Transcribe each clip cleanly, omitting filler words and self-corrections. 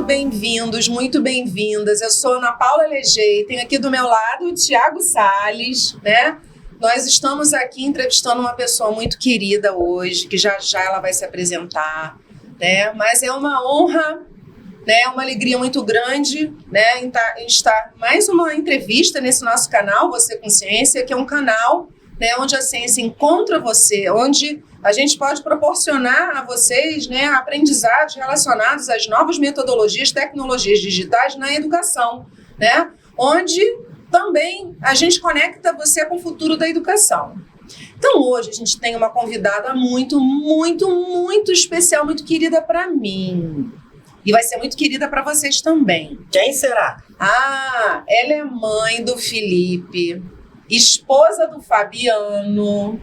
bem-vindos, muito bem-vindas. Eu sou Ana Paula Legei, tenho aqui do meu lado o Thiago Salles, né? Nós estamos aqui entrevistando uma pessoa muito querida hoje, que já já ela vai se apresentar, né? Mas é uma honra, né? Uma alegria muito grande, né? Em estar mais uma entrevista nesse nosso canal, Você com Ciência, que é um canal, né, onde a ciência encontra você, onde a gente pode proporcionar a vocês, né, aprendizados relacionados às novas metodologias, tecnologias digitais na educação, né, onde também a gente conecta você com o futuro da educação. Então, hoje a gente tem uma convidada muito, muito, muito especial, muito querida para mim. E vai ser muito querida para vocês também. Quem será? Ela é mãe do Felipe, esposa do Fabiano.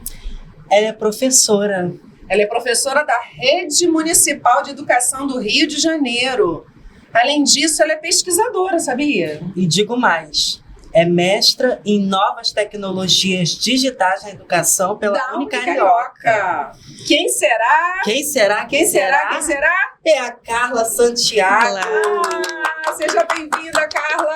Ela é professora. Ela é professora da Rede Municipal de Educação do Rio de Janeiro. Além disso, ela é pesquisadora, sabia? E digo mais, é mestra em novas tecnologias digitais na educação pela Unicarioca. Quem será? Quem será? Quem será? É a Carla Santiago. Seja bem-vinda, Carla!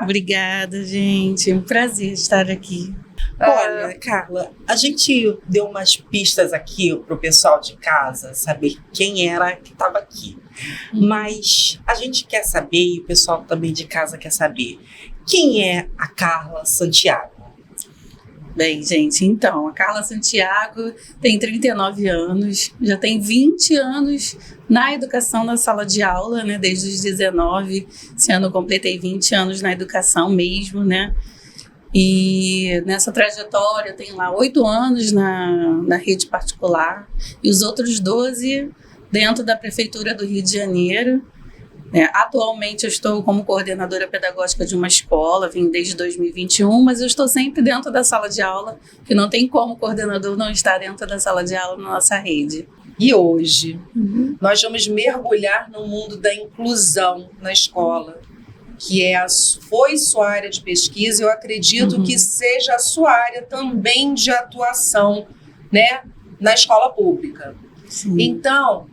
Obrigada, gente. É um prazer estar aqui. Olha, Carla, a gente deu umas pistas aqui pro pessoal de casa saber quem era que estava aqui. Mas a gente quer saber, e o pessoal também de casa quer saber, quem é a Carla Santiago? Bem, gente, então, a Carla Santiago tem 39 anos, já tem 20 anos na educação na sala de aula, né, desde os 19. Esse ano eu completei 20 anos na educação mesmo, né? E nessa trajetória eu tenho lá 8 anos na rede particular e os outros 12 dentro da Prefeitura do Rio de Janeiro. Atualmente eu estou como coordenadora pedagógica de uma escola, vim desde 2021, mas eu estou sempre dentro da sala de aula, que não tem como o coordenador não estar dentro da sala de aula na nossa rede. E hoje nós vamos mergulhar no mundo da inclusão na escola, que foi sua área de pesquisa, eu acredito que seja a sua área também de atuação, né, na escola pública. Sim. Então,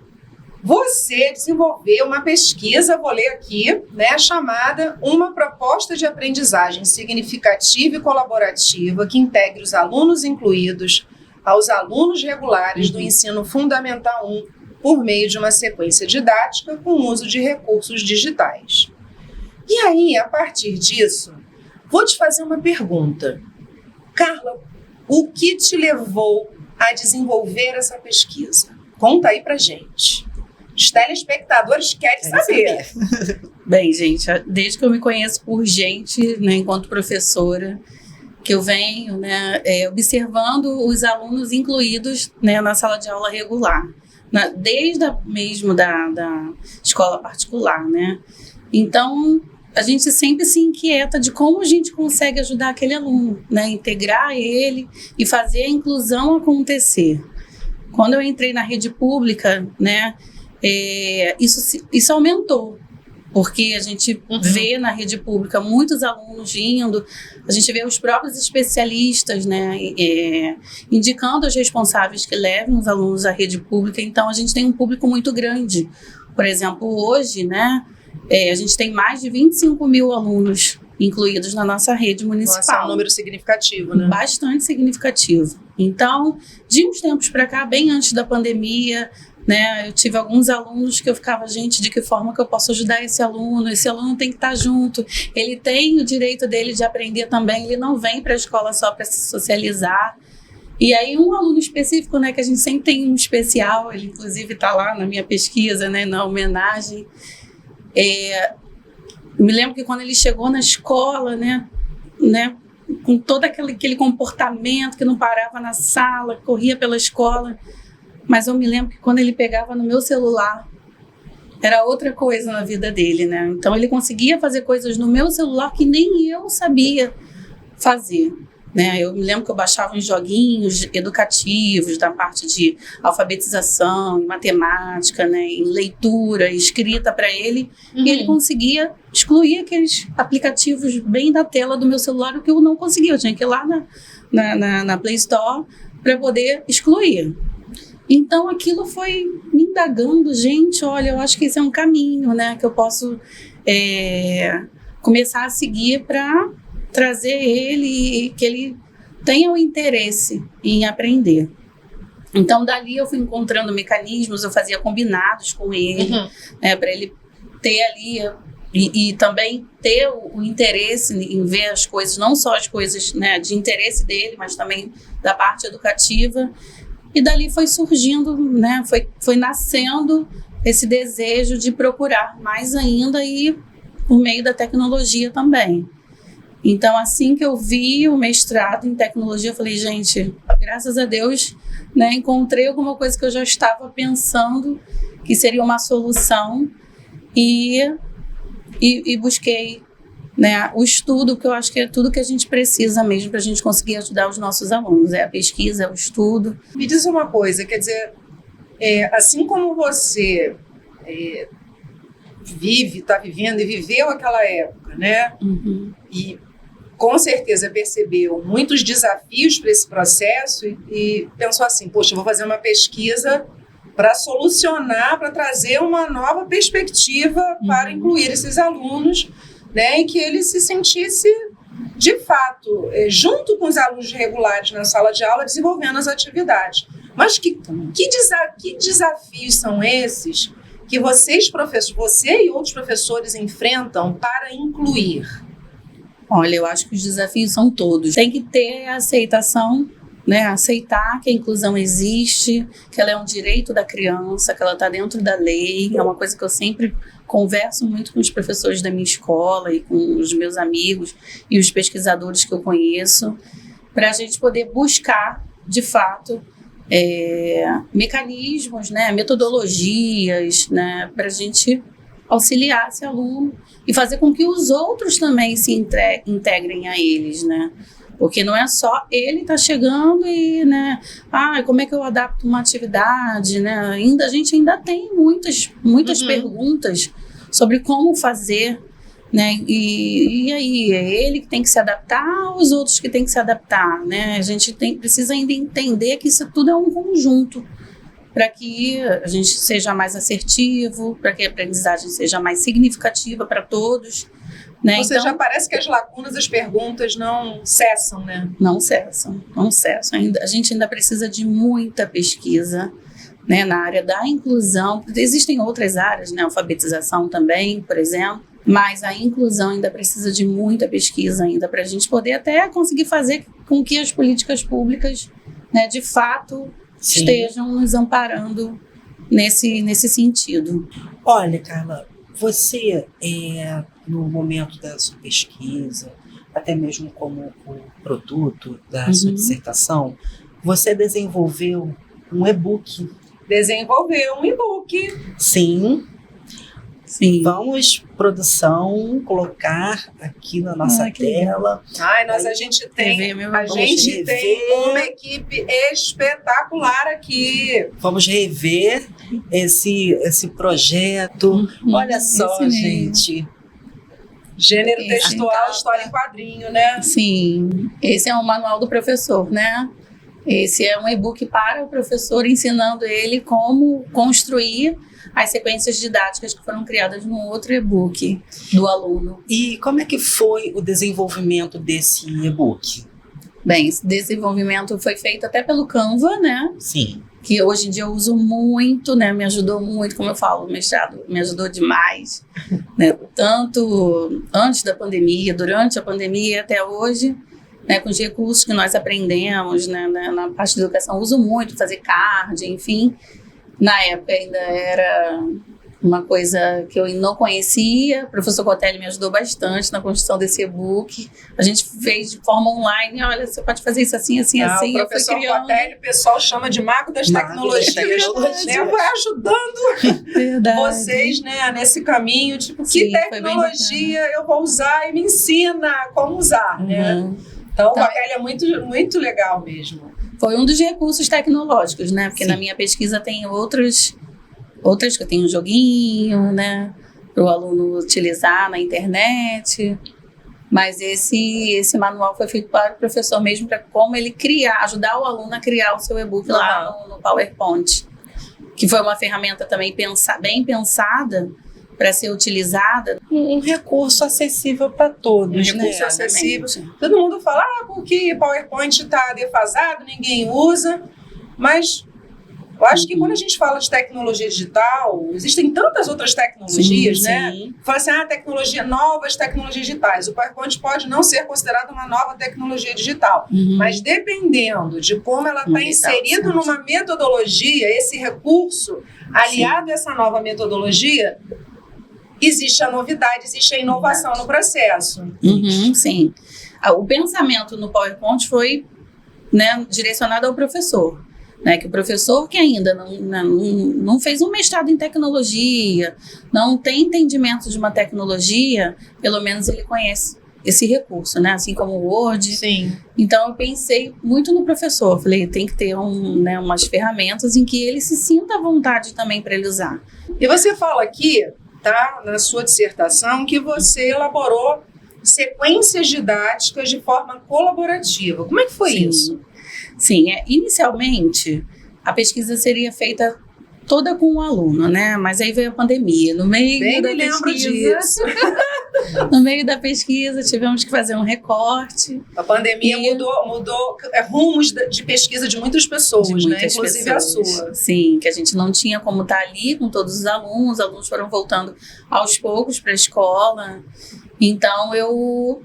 você desenvolveu uma pesquisa, vou ler aqui, né, chamada Uma Proposta de Aprendizagem Significativa e Colaborativa que integre os alunos incluídos aos alunos regulares do Ensino Fundamental 1 por meio de uma sequência didática com uso de recursos digitais. E aí, a partir disso, vou te fazer uma pergunta. Carla, o que te levou a desenvolver essa pesquisa? Conta aí pra gente. Os telespectadores querem saber. Bem, gente, desde que eu me conheço por gente, né, enquanto professora, que eu venho, né, observando os alunos incluídos, né, na sala de aula regular, desde mesmo da escola particular, né? Então, a gente sempre se inquieta de como a gente consegue ajudar aquele aluno, né, integrar ele e fazer a inclusão acontecer. Quando eu entrei na rede pública, né, isso aumentou, porque a gente vê na rede pública muitos alunos indo, a gente vê os próprios especialistas, né, indicando os responsáveis que levem os alunos à rede pública. Então a gente tem um público muito grande. Por exemplo, hoje, né, a gente tem mais de 25 mil alunos incluídos na nossa rede municipal. Nossa, é um número significativo, né? Bastante significativo. Então, de uns tempos para cá, bem antes da pandemia, né, eu tive alguns alunos que eu ficava, gente, de que forma que eu posso ajudar esse aluno? Esse aluno tem que estar junto, ele tem o direito dele de aprender também, ele não vem para a escola só para se socializar. E aí um aluno específico, né, que a gente sempre tem um especial, ele inclusive está lá na minha pesquisa, né, na homenagem. Me lembro que quando ele chegou na escola, né, com todo aquele comportamento que não parava na sala, corria pela escola, mas eu me lembro que quando ele pegava no meu celular, era outra coisa na vida dele, né? Então ele conseguia fazer coisas no meu celular que nem eu sabia fazer, né? Eu me lembro que eu baixava uns joguinhos educativos da parte de alfabetização, em matemática, né, em leitura, escrita para ele, e ele conseguia excluir aqueles aplicativos bem da tela do meu celular, o que eu não conseguia. Eu tinha que ir lá na Play Store para poder excluir. Então, aquilo foi me indagando, gente, olha, eu acho que esse é um caminho, né, que eu posso começar a seguir para trazer ele e que ele tenha o interesse em aprender. Então, dali eu fui encontrando mecanismos, eu fazia combinados com ele, para ele ter ali e também ter o interesse em ver as coisas, não só as coisas, né, de interesse dele, mas também da parte educativa. E dali foi surgindo, né, foi nascendo esse desejo de procurar mais ainda e por meio da tecnologia também. Então, assim que eu vi o mestrado em tecnologia, eu falei, gente, graças a Deus, né, encontrei alguma coisa que eu já estava pensando que seria uma solução e busquei, né, o estudo, que eu acho que é tudo que a gente precisa mesmo para a gente conseguir ajudar os nossos alunos. É a pesquisa, é o estudo. Me diz uma coisa, quer dizer, assim como você está vivendo e viveu aquela época, né? E com certeza percebeu muitos desafios para esse processo e pensou assim, poxa, eu vou fazer uma pesquisa para solucionar, para trazer uma nova perspectiva para incluir esses alunos, né, e que ele se sentisse, de fato, junto com os alunos regulares na sala de aula, desenvolvendo as atividades. Mas que desafios são esses que vocês, professores, você e outros professores enfrentam para incluir? Olha, eu acho que os desafios são todos. Tem que ter a aceitação, né? Aceitar que a inclusão existe, que ela é um direito da criança, que ela está dentro da lei. É uma coisa que eu sempre converso muito com os professores da minha escola e com os meus amigos e os pesquisadores que eu conheço, para a gente poder buscar, de fato, mecanismos, né? Metodologias, né? Para a gente auxiliar esse aluno e fazer com que os outros também se integrem a eles, né? Porque não é só ele tá chegando e, né, como é que eu adapto uma atividade, né? A gente ainda tem muitas perguntas sobre como fazer, né? E aí, é ele que tem que se adaptar ou os outros que tem que se adaptar, né? A gente precisa ainda entender que isso tudo é um conjunto para que a gente seja mais assertivo, para que a aprendizagem seja mais significativa para todos. Né? Ou seja, parece que as lacunas, as perguntas não cessam, né? Não cessam. A gente ainda precisa de muita pesquisa, né, na área da inclusão. Existem outras áreas, né, alfabetização também, por exemplo, mas a inclusão ainda precisa de muita pesquisa ainda para a gente poder até conseguir fazer com que as políticas públicas, né, de fato, Sim. estejam nos amparando nesse sentido. Olha, Carla, você, no momento da sua pesquisa, até mesmo como o produto da sua dissertação, você desenvolveu um e-book. Sim. Vamos, produção, colocar aqui na nossa tela. A gente tem uma equipe espetacular aqui. Vamos rever esse projeto. Olha só, gente. Gênero textual, história em quadrinho, né? Sim. Esse é o manual do professor, né? Esse é um e-book para o professor, ensinando ele como construir as sequências didáticas que foram criadas no outro e-book do aluno. E como é que foi o desenvolvimento desse e-book? Bem, esse desenvolvimento foi feito até pelo Canva, né? Sim. Que hoje em dia eu uso muito, né? Me ajudou muito, como eu falo, o mestrado me ajudou demais, né? Tanto antes da pandemia, durante a pandemia e até hoje, né? Com os recursos que nós aprendemos, né? Na parte de educação, uso muito, fazer card, enfim. Na época ainda era uma coisa que eu não conhecia. O professor Cotelli me ajudou bastante na construção desse e-book. A gente fez de forma online. Olha, você pode fazer isso assim, assim, assim. O professor Cotelli, o pessoal chama de mago das tecnologias. Né? Vai ajudando vocês, né, nesse caminho. Tipo, que tecnologia eu vou usar e me ensina como usar, né? Então, o Cotelli é muito, muito legal mesmo. Foi um dos recursos tecnológicos, né? Porque na minha pesquisa tem outras que eu tenho um joguinho, né? Para o aluno utilizar na internet. Mas esse manual foi feito para o professor mesmo, para como ele ajudar o aluno a criar o seu e-book lá no PowerPoint, que foi uma ferramenta também bem pensada para ser utilizada. Um recurso acessível para todos, Um recurso acessível. Todo mundo fala, porque PowerPoint está defasado, ninguém usa, mas eu acho que quando a gente fala de tecnologia digital, existem tantas outras tecnologias, né? Fala assim, novas tecnologias digitais. O PowerPoint pode não ser considerado uma nova tecnologia digital, mas dependendo de como ela está inserida numa metodologia, esse recurso, aliado a essa nova metodologia, existe a novidade, existe a inovação no processo. Sim. O pensamento no PowerPoint foi, né, direcionado ao professor. Né, que o professor que ainda não fez um mestrado em tecnologia, não tem entendimento de uma tecnologia, pelo menos ele conhece esse recurso, né? Assim como o Word. Sim. Então eu pensei muito no professor, falei, tem que ter umas ferramentas em que ele se sinta à vontade também para ele usar. E você fala aqui, tá, na sua dissertação, que você elaborou sequências didáticas de forma colaborativa. Como é que foi isso? Sim, inicialmente a pesquisa seria feita toda com o aluno, né? Mas aí veio a pandemia. No meio da pesquisa, tivemos que fazer um recorte. A pandemia mudou rumos de pesquisa de muitas pessoas, né? Inclusive a sua. Sim, que a gente não tinha como estar ali com todos os alunos foram voltando aos poucos para a escola. Então, eu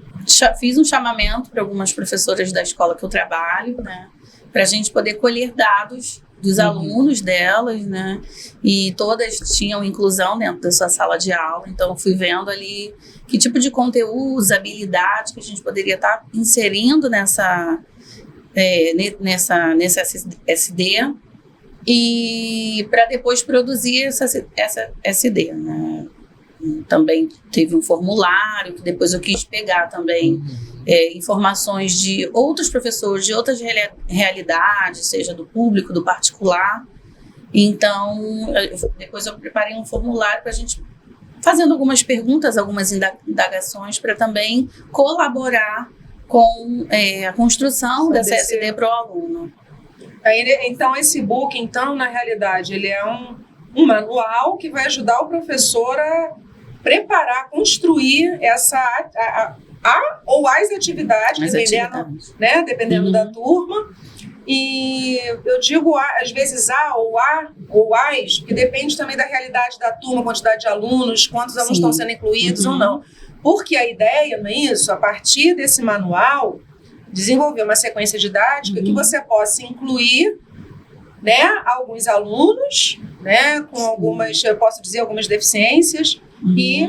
fiz um chamamento para algumas professoras da escola que eu trabalho, né? Para a gente poder colher dados dos alunos delas, né? E todas tinham inclusão dentro da sua sala de aula. Então, eu fui vendo ali que tipo de conteúdos, habilidades que a gente poderia estar inserindo nessa SD e para depois produzir essa SD, né? Também teve um formulário que depois eu quis pegar também informações de outros professores, de outras realidades, seja do público, do particular. Então, depois eu preparei um formulário para a gente fazendo algumas perguntas, algumas indagações para também colaborar com a construção dessa SD para o aluno. Então, esse book, na realidade, ele é um manual que vai ajudar o professor a preparar, construir ou as atividades, dependendo da turma. E eu digo, às vezes, ou as, porque depende também da realidade da turma, quantidade de alunos, quantos alunos estão sendo incluídos ou não. Porque a ideia, não é isso? A partir desse manual, desenvolver uma sequência didática que você possa incluir, né, alguns alunos, né, com algumas, eu posso dizer, algumas deficiências, e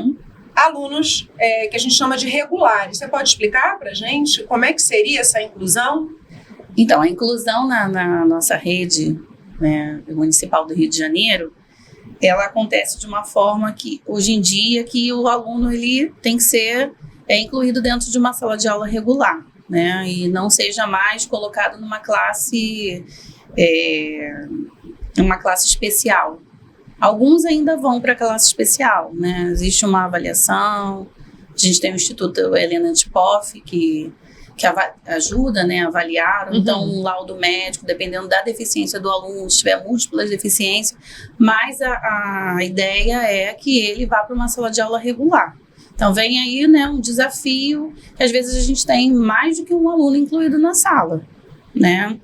alunos que a gente chama de regulares. Você pode explicar para a gente como é que seria essa inclusão? Então, a inclusão na nossa rede, né, municipal do Rio de Janeiro, ela acontece de uma forma que, hoje em dia, que o aluno ele tem que ser incluído dentro de uma sala de aula regular, né, e não seja mais colocado numa classe especial. Alguns ainda vão para a classe especial, né? Existe uma avaliação, a gente tem o Instituto Helena Antipoff, que ajuda, né, a avaliar, então um laudo médico, dependendo da deficiência do aluno, se tiver múltiplas deficiências, mas a ideia é que ele vá para uma sala de aula regular. Então vem aí, né, um desafio, que às vezes a gente tem mais do que um aluno incluído na sala, né?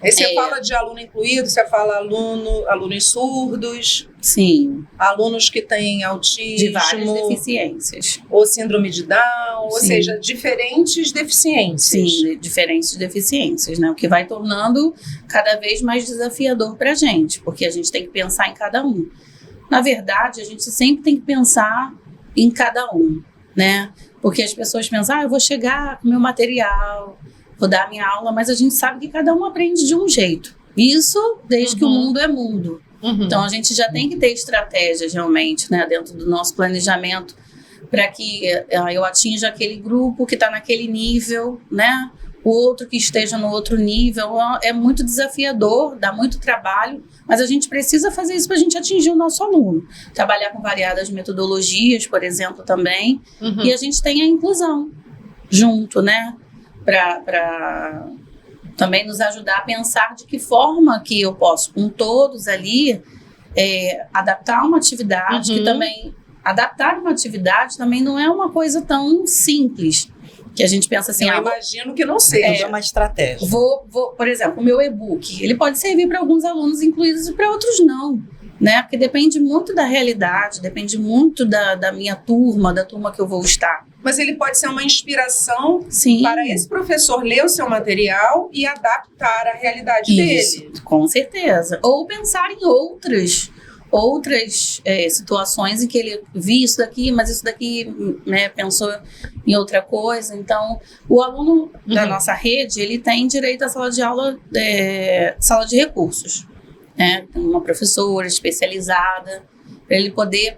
Aí você fala de aluno incluído, você fala alunos surdos. Sim. Alunos que têm autismo. De várias deficiências. Ou síndrome de Down, ou seja, diferentes deficiências. Sim, diferentes deficiências, né? O que vai tornando cada vez mais desafiador para a gente, porque a gente tem que pensar em cada um. Na verdade, a gente sempre tem que pensar em cada um, né? Porque as pessoas pensam, eu vou chegar com meu material, vou dar a minha aula, mas a gente sabe que cada um aprende de um jeito. Isso desde que o mundo é mundo. Então, a gente já tem que ter estratégias, realmente, né, dentro do nosso planejamento, para que eu atinja aquele grupo que está naquele nível, né? O outro que esteja no outro nível. É muito desafiador, dá muito trabalho, mas a gente precisa fazer isso para a gente atingir o nosso aluno. Trabalhar com variadas metodologias, por exemplo, também, e a gente tem a inclusão. junto, né? Para também nos ajudar a pensar de que forma que eu posso, com todos ali, adaptar uma atividade, que também, adaptar uma atividade também não é uma coisa tão simples, que a gente pensa assim, eu imagino que não seja. É uma estratégia. Por exemplo, o meu e-book, ele pode servir para alguns alunos incluídos e para outros não, né? Porque depende muito da realidade, depende muito da minha turma, da turma que eu vou estar. Mas ele pode ser uma inspiração Sim. para esse professor ler o seu material e adaptar a realidade dele. Com certeza. Ou pensar em outras situações em que ele viu isso daqui, mas isso daqui, né, pensou em outra coisa. Então, o aluno da nossa rede, ele tem direito à sala de aula, sala de recursos, né? Tem uma professora especializada para ele poder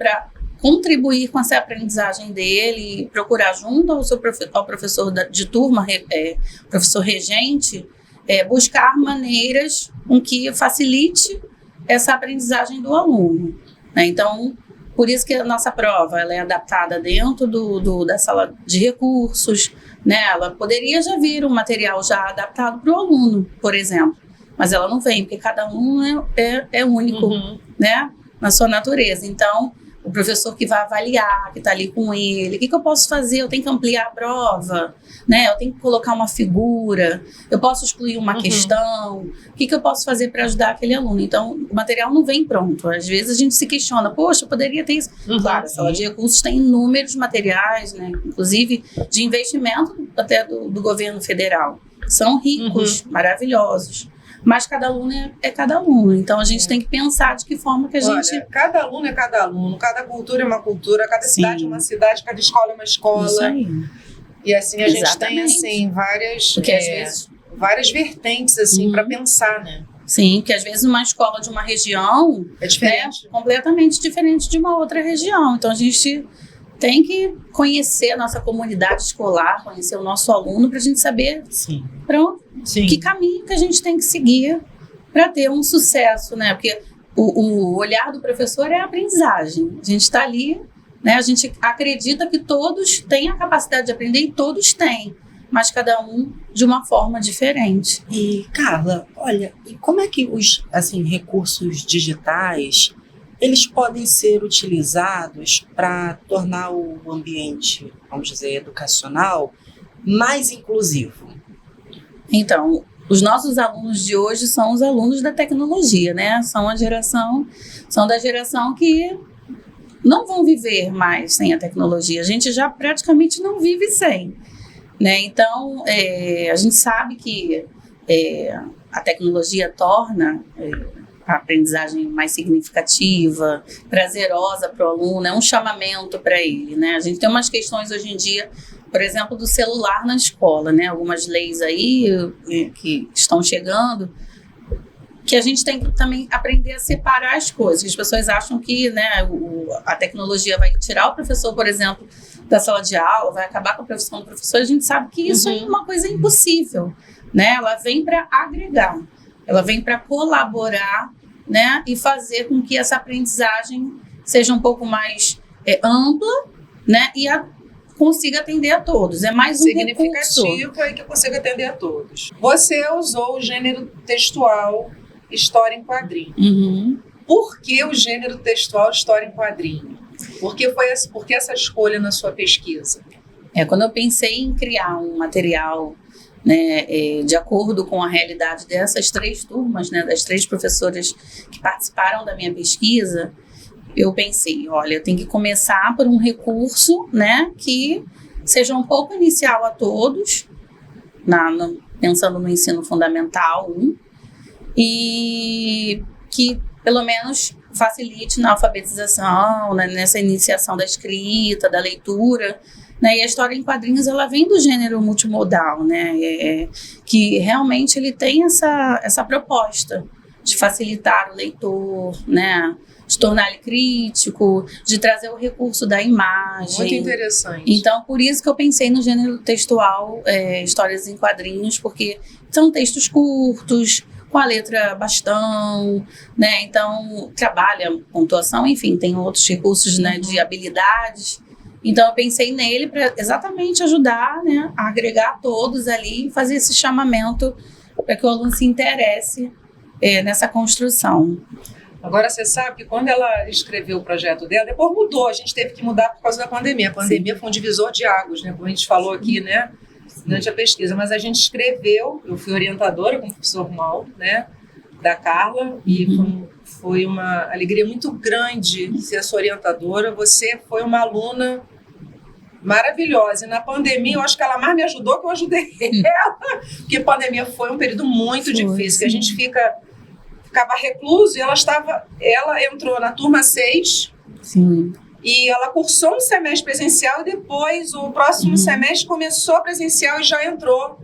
contribuir com essa aprendizagem dele e procurar junto ao professor de turma, professor regente, buscar maneiras com que facilite essa aprendizagem do aluno, né? Então, por isso que a nossa prova ela é adaptada dentro da sala de recursos, né? Ela poderia já vir um material já adaptado para o aluno, por exemplo, mas ela não vem, porque cada aluno é único, né? Na sua natureza. Então, o professor que vai avaliar, que está ali com ele, o que eu posso fazer? Eu tenho que ampliar a prova, né? Eu tenho que colocar uma figura, eu posso excluir uma questão, o que eu posso fazer para ajudar aquele aluno? Então, o material não vem pronto. Às vezes a gente se questiona, poxa, eu poderia ter isso. Claro, a sala de recursos tem inúmeros materiais, né? Inclusive de investimento até do governo federal. São ricos, maravilhosos. Mas cada aluno é cada aluno. Então, a gente tem que pensar de que forma que a gente... Olha, cada aluno é cada aluno, cada cultura é uma cultura, cada cidade é uma cidade, cada escola é uma escola. Isso aí. E assim, a gente tem assim, várias vertentes assim, para pensar, né? Sim, que às vezes uma escola de uma região é diferente. Completamente diferente de uma outra região. Então, a gente tem que conhecer a nossa comunidade escolar, conhecer o nosso aluno, para a gente saber que caminho que a gente tem que seguir para ter um sucesso, né? Porque o olhar do professor é a aprendizagem. A gente está ali, né? A gente acredita que todos têm a capacidade de aprender e todos têm, mas cada um de uma forma diferente. E, Carla, olha, e como é que os recursos digitais eles podem ser utilizados para tornar o ambiente, vamos dizer, educacional mais inclusivo? Então, os nossos alunos de hoje são os alunos da tecnologia, né? São da geração que não vão viver mais sem a tecnologia. A gente já praticamente não vive sem, né? Então, a gente sabe que a tecnologia torna a aprendizagem mais significativa, prazerosa para o aluno, é um chamamento para ele, né? A gente tem umas questões hoje em dia, por exemplo, do celular na escola, né? Algumas leis aí que estão chegando, que a gente tem que também aprender a separar as coisas. As pessoas acham que, né, a tecnologia vai tirar o professor, por exemplo, da sala de aula, vai acabar com a profissão do professor. A gente sabe que isso é uma coisa impossível, né? Ela vem para agregar, ela vem para colaborar, né, e fazer com que essa aprendizagem seja um pouco mais ampla, né, e consiga atender a todos. É mais um recurso significativo e que consiga atender a todos. Você usou o gênero textual história em quadrinho. Por que o gênero textual história em quadrinho? Por que essa escolha na sua pesquisa? Quando eu pensei em criar um material, né, de acordo com a realidade dessas 3 turmas, né, das 3 professoras que participaram da minha pesquisa, eu pensei, olha, eu tenho que começar por um recurso, né, que seja um pouco inicial a todos, pensando no ensino fundamental 1, e que pelo menos facilite na alfabetização, né, nessa iniciação da escrita, da leitura, né, e a história em quadrinhos ela vem do gênero multimodal, né, que realmente ele tem essa proposta de facilitar o leitor, né, de tornar ele crítico, de trazer o recurso da imagem. Muito interessante. Então, por isso que eu pensei no gênero textual, histórias em quadrinhos, porque são textos curtos, com a letra bastão, né, então trabalha pontuação, enfim, tem outros recursos, né, de habilidades. Então, eu pensei nele para exatamente ajudar, né, a agregar todos ali e fazer esse chamamento para que o aluno se interesse nessa construção. Agora, você sabe que quando ela escreveu o projeto dela, depois mudou, a gente teve que mudar por causa da pandemia. A pandemia foi um divisor de águas, né, como a gente falou aqui, né, durante a pesquisa. Mas a gente escreveu, eu fui orientadora com o professor Mauro, né, da Carla, e foi uma alegria muito grande ser a sua orientadora. Você foi uma aluna maravilhosa. E na pandemia, eu acho que ela mais me ajudou que eu ajudei ela, porque a pandemia foi um período muito difícil, que a gente ficava recluso, e ela entrou na turma 6, Sim. E ela cursou um semestre presencial e depois o próximo semestre começou presencial e já entrou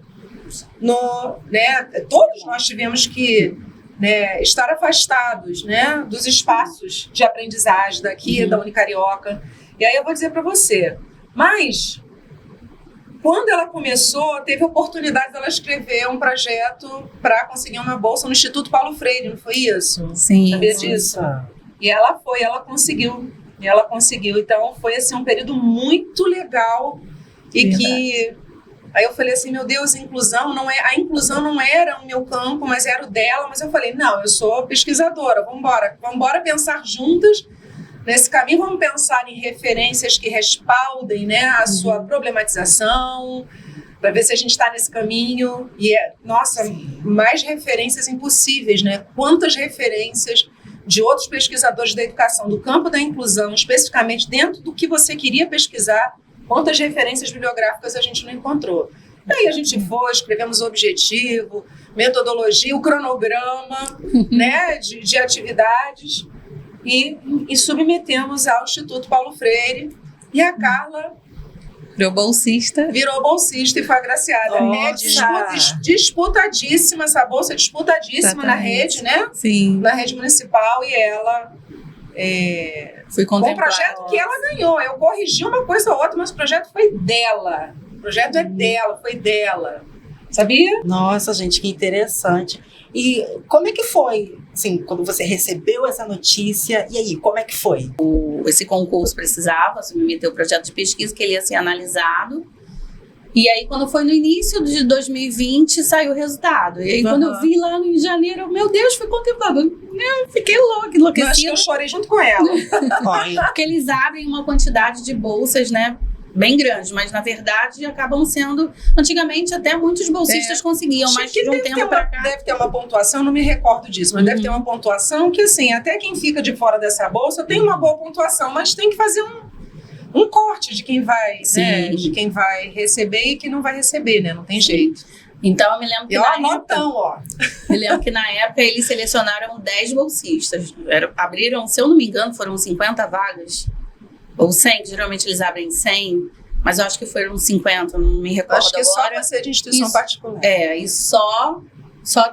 no, né, todos nós tivemos que, né, estar afastados, né, dos espaços de aprendizagem daqui, da Unicarioca. E aí eu vou dizer para você, mas quando ela começou, teve a oportunidade dela escrever um projeto para conseguir uma bolsa no Instituto Paulo Freire, não foi isso? Sim. Sabia disso? E ela conseguiu. Então foi assim, um período muito legal e que aí eu falei assim, meu Deus, a inclusão não era o meu campo, mas era o dela. Mas eu falei, não, eu sou pesquisadora, vamos embora pensar juntas nesse caminho, vamos pensar em referências que respaldem, né, a sua problematização, para ver se a gente está nesse caminho. E mais referências impossíveis, né? Quantas referências de outros pesquisadores da educação, do campo da inclusão, especificamente dentro do que você queria pesquisar, quantas referências bibliográficas a gente não encontrou. E aí a gente foi, escrevemos o objetivo, metodologia, o cronograma, né, de atividades, e submetemos ao Instituto Paulo Freire, e a Carla virou bolsista e foi agraciada. Disputadíssima, essa bolsa disputadíssima na rede, né? Sim. Na rede municipal, e ela foi contemplada. Um projeto que ela ganhou. Eu corrigi uma coisa ou outra, mas o projeto foi dela. O projeto é dela, foi dela. Sabia? Nossa, gente, que interessante. E como é que foi, assim, quando você recebeu essa notícia? E aí, como é que foi? Esse concurso precisava submeter o projeto de pesquisa, que ele ia ser analisado. E aí, quando foi no início de 2020, saiu o resultado. E aí, quando eu vi lá em janeiro, meu Deus, fui contemplada. Eu fiquei enlouquecida. Acho que eu chorei junto com ela. Porque eles abrem uma quantidade de bolsas, né, bem grande, mas na verdade acabam sendo, antigamente até muitos bolsistas conseguiam, mas de um tempo para cá deve ter uma pontuação, não me recordo disso, mas deve ter uma pontuação que, assim, até quem fica de fora dessa bolsa tem uma boa pontuação, mas tem que fazer um corte de quem vai, né, de quem vai receber e quem não vai receber, né, não tem jeito. Então, eu me lembro que me lembro que na época eles selecionaram 10 bolsistas, abriram, se eu não me engano, foram 50 vagas, ou 100, geralmente eles abrem 100, mas eu acho que foram 50, não me recordo agora. Acho que só para ser de instituição particular. E só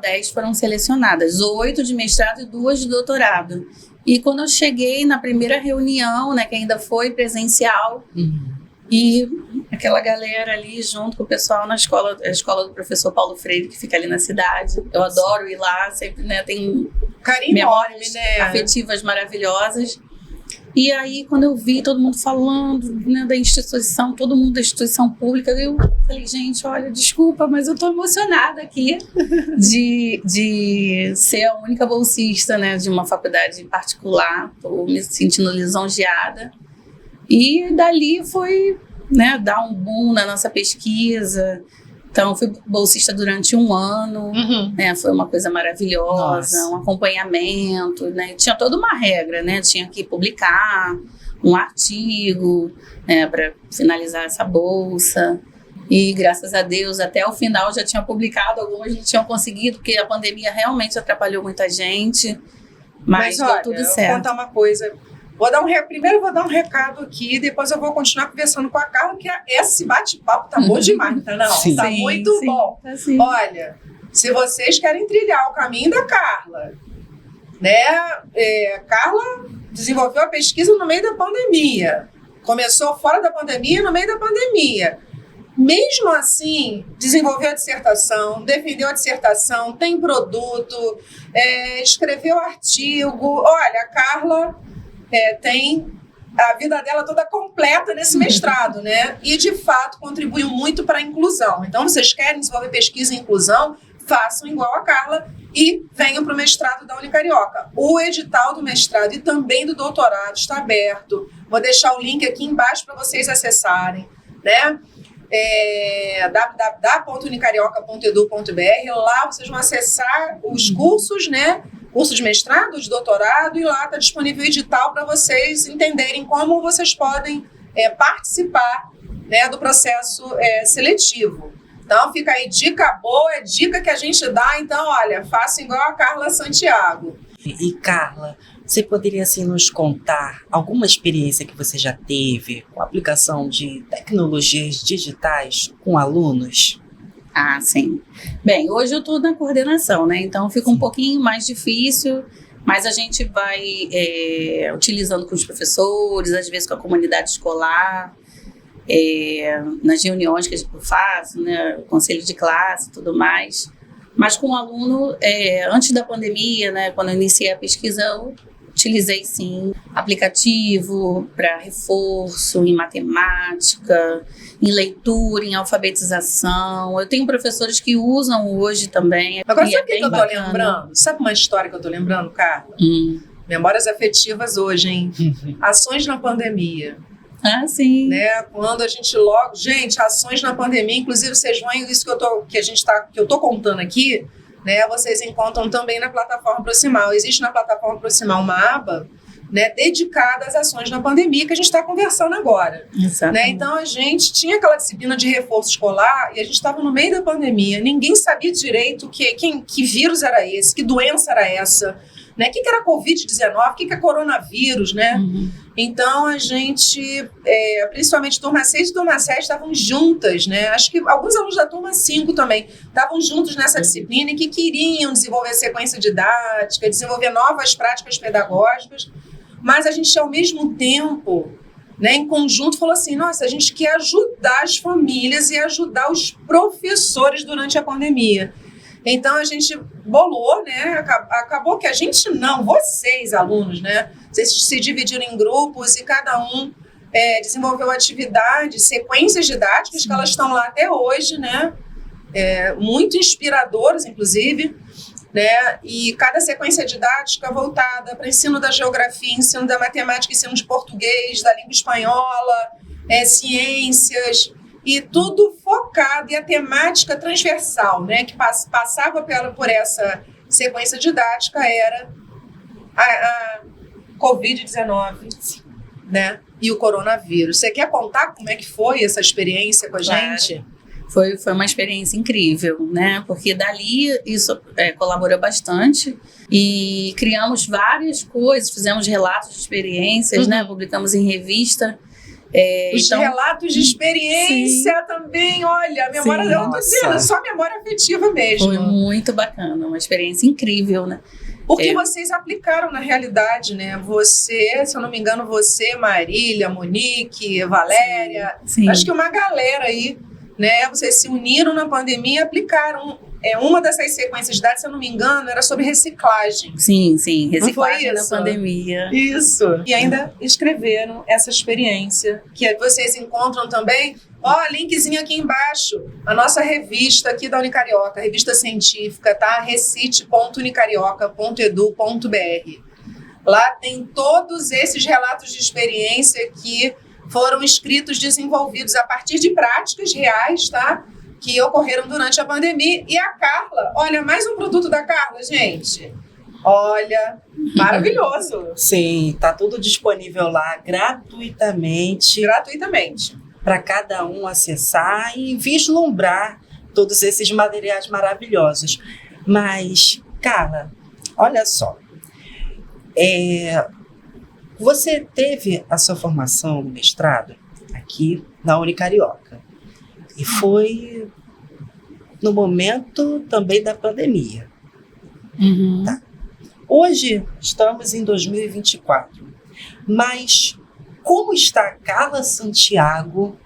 10 foram selecionadas, 8 de mestrado e 2 de doutorado. E quando eu cheguei na primeira reunião, né, que ainda foi presencial, e aquela galera ali junto com o pessoal na escola, a escola do professor Paulo Freire, que fica ali na cidade. Eu adoro ir lá, sempre, né, tem carinho memórias enorme, né, afetivas maravilhosas. E aí, quando eu vi todo mundo falando, né, da instituição, todo mundo da instituição pública, eu falei, gente, olha, desculpa, mas eu tô emocionada aqui de ser a única bolsista, né, de uma faculdade particular. Tô me sentindo lisonjeada. E dali foi, né, dar um boom na nossa pesquisa. Então, fui bolsista durante 1 ano, né? Foi uma coisa maravilhosa, um acompanhamento, né? Tinha toda uma regra, né? Tinha que publicar um artigo, né, para finalizar essa bolsa. E, graças a Deus, até o final já tinha publicado, algumas não tinham conseguido, porque a pandemia realmente atrapalhou muita gente, mas deu olha, tudo certo. Eu vou contar uma coisa. Primeiro eu vou dar um recado aqui, depois eu vou continuar conversando com a Carla, que esse bate-papo tá bom demais, tá não? Sim. Tá muito bom. Tá sim. Olha, se vocês querem trilhar o caminho da Carla, né? Carla desenvolveu a pesquisa no meio da pandemia. Começou fora da pandemia e no meio da pandemia. Mesmo assim, desenvolveu a dissertação, defendeu a dissertação, tem produto, escreveu artigo. Olha, a Carla tem a vida dela toda completa nesse mestrado, né? E, de fato, contribuiu muito para a inclusão. Então, vocês querem desenvolver pesquisa em inclusão, façam igual a Carla e venham para o mestrado da Unicarioca. O edital do mestrado e também do doutorado está aberto. Vou deixar o link aqui embaixo para vocês acessarem, né? www.unicarioca.edu.br. Lá vocês vão acessar os cursos, né? Curso de mestrado, de doutorado, e lá está disponível o edital para vocês entenderem como vocês podem participar, né, do processo seletivo. Então, fica aí dica boa, é dica que a gente dá. Então, olha, faça igual a Carla Santiago. E Carla, você poderia assim, nos contar alguma experiência que você já teve com a aplicação de tecnologias digitais com alunos? Ah, sim. Bem, hoje eu estou na coordenação, né? Então fica um pouquinho mais difícil, mas a gente vai utilizando com os professores, às vezes com a comunidade escolar, nas reuniões que eu faço, né? Conselho de classe e tudo mais. Mas com o aluno, antes da pandemia, né? Quando eu iniciei a pesquisa, eu utilizei, sim, aplicativo para reforço em matemática, em leitura, em alfabetização. Eu tenho professores que usam hoje também. Agora, sabe o que eu tô lembrando? Sabe uma história que eu tô lembrando, Carla? Memórias afetivas hoje, hein? Ações na pandemia. Ah, sim. Né? Quando a gente Gente, ações na pandemia, inclusive vocês vão, isso que eu tô contando aqui, né? Vocês encontram também na plataforma Proximal. Existe na plataforma Proximal uma aba, né, dedicada às ações na pandemia que a gente está conversando agora. Né? Então a gente tinha aquela disciplina de reforço escolar e a gente estava no meio da pandemia, ninguém sabia direito que vírus era esse, que doença era essa, né? O que era Covid-19, o que é coronavírus, né? Então a gente, principalmente turma 6 e turma 7 estavam juntas, né? Acho que alguns alunos da turma 5 também estavam juntos nessa disciplina e que queriam desenvolver sequência didática, desenvolver novas práticas pedagógicas, mas a gente ao mesmo tempo, né, em conjunto falou assim, nossa, a gente quer ajudar as famílias e ajudar os professores durante a pandemia. Então a gente bolou, né? Acabou que a gente não, vocês alunos, né? Vocês se dividiram em grupos e cada um desenvolveu atividades, sequências didáticas que elas estão lá até hoje, né? Muito inspiradoras, inclusive, né? E cada sequência didática voltada para ensino da geografia, ensino da matemática, ensino de português, da língua espanhola, ciências. E tudo focado, e a temática transversal, né, que passava por essa sequência didática era a Covid-19, né, e o coronavírus. Você quer contar como é que foi essa experiência com a gente? Foi uma experiência incrível, né, porque dali isso colaborou bastante e criamos várias coisas, fizemos relatos de experiências, né, publicamos em revista. Os relatos de experiência também, olha, a memória, eu não tô dizendo, só memória afetiva mesmo. Foi muito bacana, uma experiência incrível, né? Porque vocês aplicaram na realidade, né? Você, se eu não me engano, Marília, Monique, Valéria, sim. Acho que uma galera aí, né? Vocês se uniram na pandemia e aplicaram. Uma dessas sequências de dados, se eu não me engano, era sobre reciclagem. Sim, reciclagem na pandemia. Isso. E ainda escreveram essa experiência, que vocês encontram também. Linkzinho aqui embaixo. A nossa revista aqui da Unicarioca, revista científica, tá? recite.unicarioca.edu.br. Lá tem todos esses relatos de experiência que foram escritos, desenvolvidos a partir de práticas reais, tá? Que ocorreram durante a pandemia. E a Carla, olha, mais um produto da Carla, gente. Olha, maravilhoso. Sim, tá tudo disponível lá gratuitamente. Para cada um acessar e vislumbrar todos esses materiais maravilhosos. Mas, Carla, olha só. Você teve a sua formação no mestrado aqui na Unicarioca. E foi no momento também da pandemia. Tá. Hoje estamos em 2024. Mas como está a Carla Santiago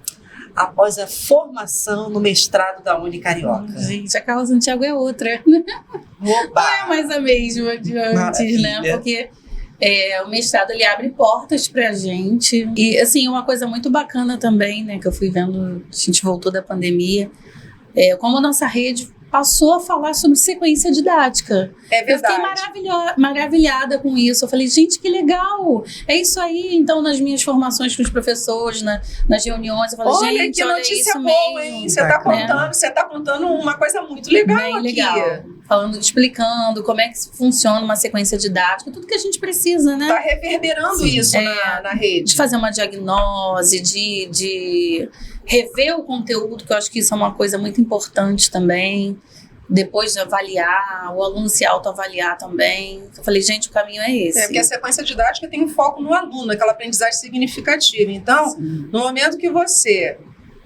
após a formação no mestrado da Unicarioca? Gente, a Carla Santiago é outra. Oba! Não é mais a mesma de antes, né? Porque O mestrado, ele abre portas pra gente. E, assim, uma coisa muito bacana também, né, que eu fui vendo, a gente voltou da pandemia, como a nossa rede passou a falar sobre sequência didática. É verdade. Eu fiquei maravilhada com isso. Eu falei, gente, que legal! É isso aí. Então, nas minhas formações com os professores, nas reuniões, eu falei, olha, gente, que olha notícia isso boa, mesmo. hein? Você tá contando uma coisa muito legal Bem aqui. legal. Explicando como é que funciona uma sequência didática, tudo que a gente precisa, né? Tá reverberando isso na rede. De fazer uma diagnose, de rever o conteúdo, que eu acho que isso é uma coisa muito importante também. Depois de avaliar, o aluno se autoavaliar também. Eu falei, gente, o caminho é esse. Porque a sequência didática tem um foco no aluno, aquela aprendizagem significativa. Então, sim, no momento que você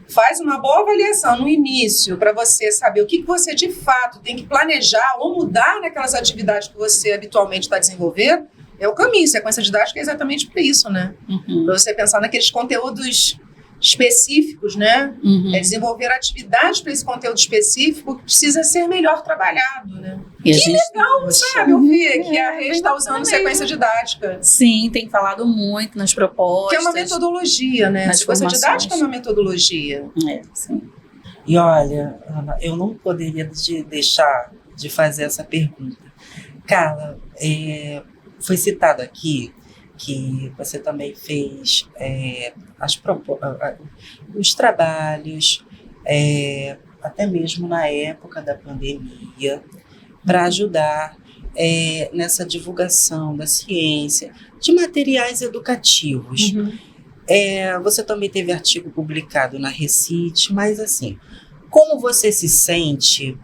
faz uma boa avaliação no início, para você saber o que você de fato tem que planejar ou mudar naquelas atividades que você habitualmente está desenvolvendo, é o caminho. Sequência didática é exatamente para isso, né? Para você pensar naqueles conteúdos específicos, né? Desenvolver atividades para esse conteúdo específico que precisa ser melhor trabalhado, né? E que legal, sabe, ouvir que a rede está usando sequência didática. Sim, tem falado muito nas propostas. Que é uma metodologia, né? Sequência didática é uma metodologia. Sim. E olha, Ana, eu não poderia deixar de fazer essa pergunta. Carla, foi citado aqui que você também fez os trabalhos, até mesmo na época da pandemia, para ajudar nessa divulgação da ciência, de materiais educativos. Você também teve artigo publicado na Recite, mas assim, como você se sente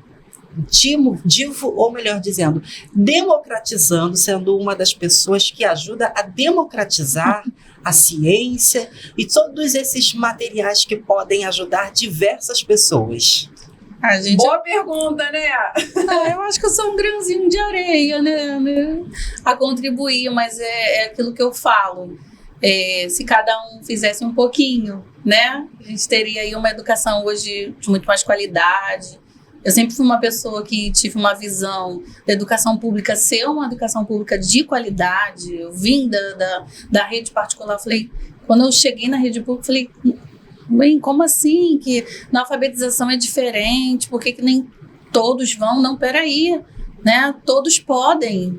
ou melhor dizendo, democratizando, sendo uma das pessoas que ajuda a democratizar a ciência e todos esses materiais que podem ajudar diversas pessoas? Boa pergunta, né? Eu acho que eu sou um grãozinho de areia, né? A contribuir, mas é aquilo que eu falo. Se cada um fizesse um pouquinho, né? A gente teria aí uma educação hoje de muito mais qualidade. Eu sempre fui uma pessoa que tive uma visão da educação pública ser uma educação pública de qualidade. Eu vim da rede particular, quando eu cheguei na rede pública, falei, bem, como assim? Que na alfabetização é diferente, por que nem todos vão? Não, peraí, né? Todos podem,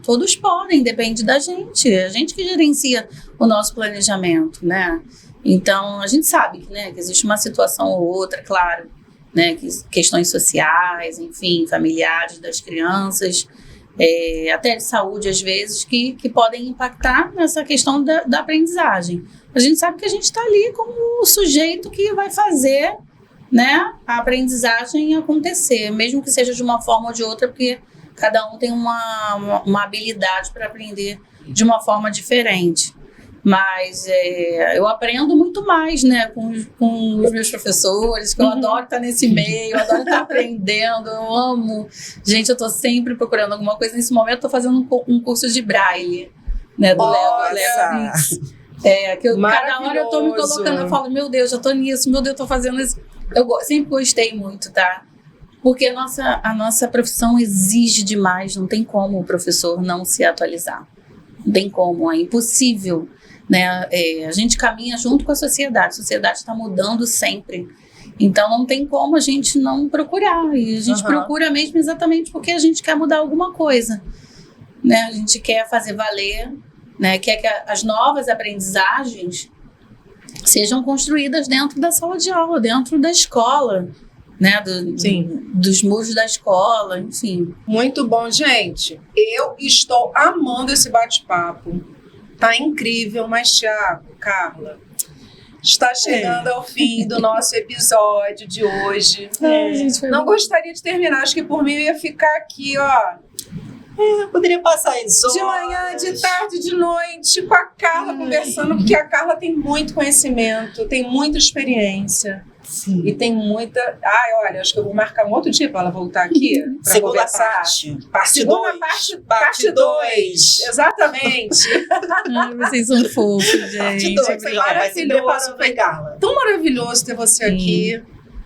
depende da gente. É a gente que gerencia o nosso planejamento, né? Então, a gente sabe, né, que existe uma situação ou outra, claro, né, questões sociais, enfim, familiares das crianças, até de saúde às vezes, que podem impactar nessa questão da aprendizagem. A gente sabe que a gente está ali como o sujeito que vai fazer, né, a aprendizagem acontecer, mesmo que seja de uma forma ou de outra, porque cada um tem uma habilidade para aprender de uma forma diferente. Mas eu aprendo muito mais, né, com os meus professores, que eu adoro estar nesse meio, eu adoro estar aprendendo, eu amo. Gente, eu estou sempre procurando alguma coisa. Nesse momento, estou fazendo um curso de Braille, né, do Léo Brits. Cada hora eu estou me colocando, eu falo, meu Deus, eu estou nisso, meu Deus, eu estou fazendo isso. Eu sempre gostei muito, tá? Porque a nossa profissão exige demais, não tem como o professor não se atualizar. Não tem como, é impossível. Né? A gente caminha junto com a sociedade está mudando sempre, então não tem como a gente não procurar, e a gente procura mesmo exatamente porque a gente quer mudar alguma coisa, né? A gente quer fazer valer, né? Quer que as novas aprendizagens sejam construídas dentro da sala de aula, dentro da escola, né? Dos muros da escola, enfim. Muito bom, gente, eu estou amando esse bate-papo. Tá incrível, mas Thiago, Carla, está chegando ao fim do nosso episódio de hoje. Não gostaria de terminar, acho que por mim eu ia ficar aqui, ó. Poderia passar isso de manhã, de tarde, de noite, com a Carla conversando, porque a Carla tem muito conhecimento, tem muita experiência. Sim. E tem muita... olha, acho que eu vou marcar um outro dia para ela voltar aqui para conversar. Parte 2. Exatamente. Vocês são fofos, gente. Parte 2. Foi tão maravilhoso ter você aqui.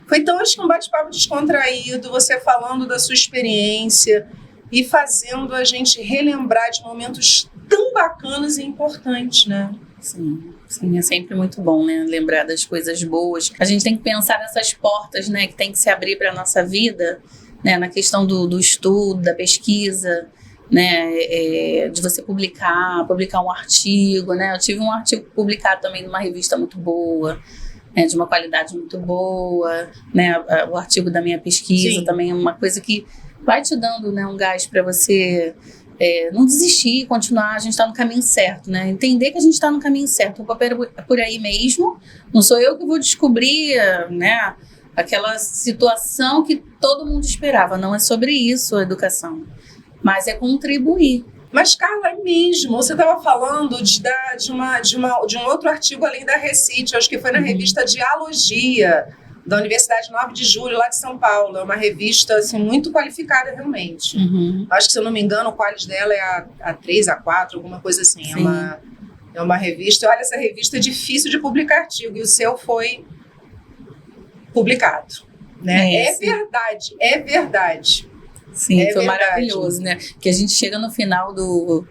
Foi tão, acho que um bate-papo descontraído, você falando da sua experiência, e fazendo a gente relembrar de momentos tão bacanas e importantes, né? Sim, sim, é sempre muito bom, né? Lembrar das coisas boas. A gente tem que pensar nessas portas, né? Que tem que se abrir para a nossa vida, né? Na questão do estudo, da pesquisa, né? De você publicar um artigo, né? Eu tive um artigo publicado também numa revista muito boa, né? De uma qualidade muito boa, né? O artigo da minha pesquisa também é uma coisa que vai te dando, né, um gás para você não desistir, continuar. A gente está no caminho certo, né? Entender que a gente está no caminho certo. O papel é por aí mesmo. Não sou eu que vou descobrir, né, aquela situação que todo mundo esperava. Não é sobre isso a educação, mas é contribuir. Mas, Carla, é mesmo. Você estava falando de um outro artigo além da Recite. Acho que foi na revista Dialogia, da Universidade 9 de Julho, lá de São Paulo. É uma revista assim, muito qualificada, realmente. Acho que, se eu não me engano, o qualis dela é A3, A4, alguma coisa assim. É uma revista. Olha, essa revista é difícil de publicar artigo, e o seu foi publicado. Né? É verdade. Sim, foi maravilhoso, né? Porque a gente chega no final do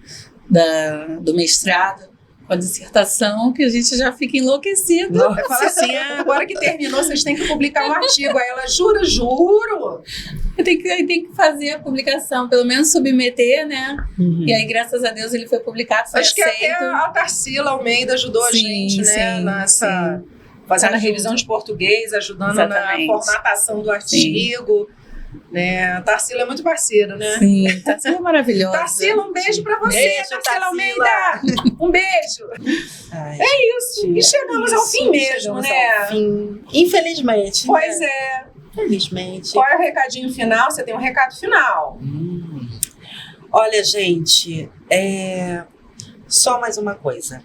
mestrado, com a dissertação, que a gente já fica enlouquecido. Fala assim, agora que terminou, vocês têm que publicar um artigo. Aí ela, juro. Tem que fazer a publicação, pelo menos submeter, né? E aí, graças a Deus, ele foi publicado, foi aceito. Acho que até a Tarsila Almeida ajudou a gente, né? Fazendo a revisão de português, ajudando na formatação do artigo. Né? A Tarsila é muito parceira, né? Sim, Tarsila é maravilhosa. Tarsila, um beijo pra você, Tarsila Almeida. Um beijo. Ai, é isso. E chegamos ao fim mesmo, né? Infelizmente. Pois é. Infelizmente. Qual é o recadinho final? Você tem um recado final. Olha, gente, só mais uma coisa.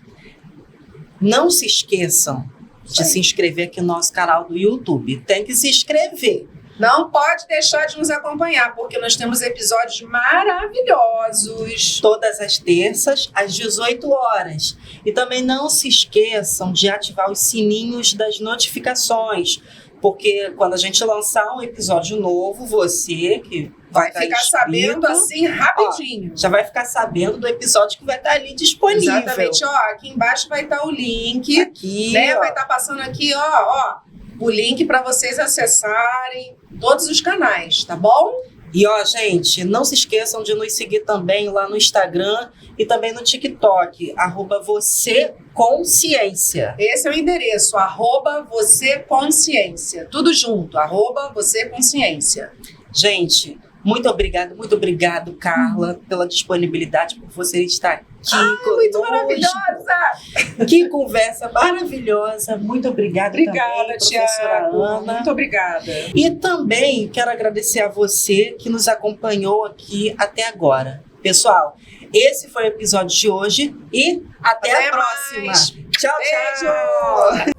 Não se esqueçam de se inscrever aqui no nosso canal do YouTube. Tem que se inscrever. Não pode deixar de nos acompanhar, porque nós temos episódios maravilhosos. Todas as terças, às 18 horas. E também não se esqueçam de ativar os sininhos das notificações, porque quando a gente lançar um episódio novo, você que vai ficar sabendo assim rapidinho. Já vai ficar sabendo do episódio que vai estar ali disponível. Exatamente. Aqui embaixo vai estar o link. Aqui, né? Vai estar passando aqui, o link para vocês acessarem todos os canais, tá bom? E gente, não se esqueçam de nos seguir também lá no Instagram e também no TikTok, @VocêConsciência. Esse é o endereço, @VocêConsciência. Tudo junto, @VocêConsciência. Gente, muito obrigado, Carla, pela disponibilidade, por você estar aqui conosco. Muito maravilhosa! Que conversa maravilhosa. Muito obrigada também, professora Ana. Muito obrigada. E também quero agradecer a você que nos acompanhou aqui até agora. Pessoal, esse foi o episódio de hoje e até a próxima. Mais. Tchau, tchau! Beijo!